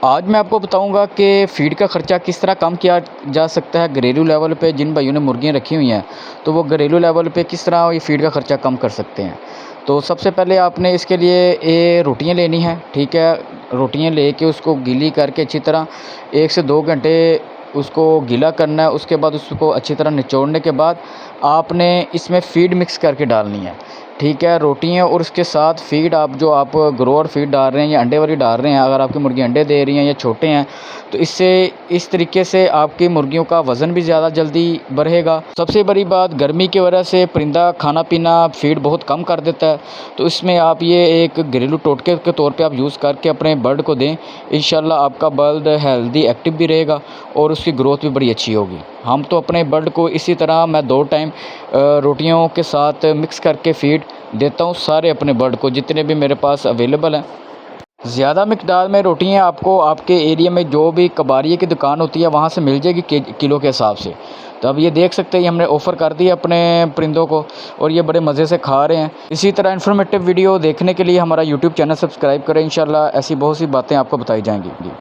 आज मैं आपको बताऊंगा कि फ़ीड का ख़र्चा किस तरह कम किया जा सकता है घरेलू लेवल पे। जिन भाइयों ने मुर्गियाँ रखी हुई हैं तो वो घरेलू लेवल पे किस तरह ये फ़ीड का ख़र्चा कम कर सकते हैं। तो सबसे पहले आपने इसके लिए रोटियां लेनी है, ठीक है। रोटियां लेके उसको गीली करके अच्छी तरह 1 से 2 घंटे उसको गीला करना है। उसके बाद उसको अच्छी तरह निचोड़ने के बाद आपने इसमें फ़ीड मिक्स करके डालनी है, ठीक है। रोटियाँ और उसके साथ फ़ीड आप ग्रोअर फ़ीड डाल रहे हैं या अंडे वाली डाल रहे हैं, अगर आपकी मुर्गी अंडे दे रही हैं या छोटे हैं तो इससे इस तरीके से आपकी मुर्गियों का वज़न भी ज़्यादा जल्दी बढ़ेगा। सबसे बड़ी बात, गर्मी की वजह से परिंदा खाना पीना फ़ीड बहुत कम कर देता है, तो इसमें आप ये एक घरेलू टोटके के तौर पे आप यूज़ करके अपने बर्ड को दें। इंशाल्लाह आपका बर्ड हेल्दी एक्टिव भी रहेगा और उसकी ग्रोथ भी बड़ी अच्छी होगी। हम तो अपने बर्ड को इसी तरह मैं 2 टाइम रोटियों के साथ मिक्स करके फ़ीड देता हूँ सारे अपने बर्ड को, जितने भी मेरे पास अवेलेबल हैं। ज़्यादा मिकदार में रोटियाँ आपको आपके एरिया में जो भी कबाड़िए की दुकान होती है वहाँ से मिल जाएगी किलो के हिसाब से। तो अब ये देख सकते हैं, ये हमने ऑफ़र कर दी अपने परिंदों को और ये बड़े मज़े से खा रहे हैं। इसी तरह इन्फॉर्मेटिव वीडियो देखने के लिए हमारा यूट्यूब चैनल सब्सक्राइब करें। इंशाल्लाह ऐसी बहुत सी बातें आपको बताई जाएंगी।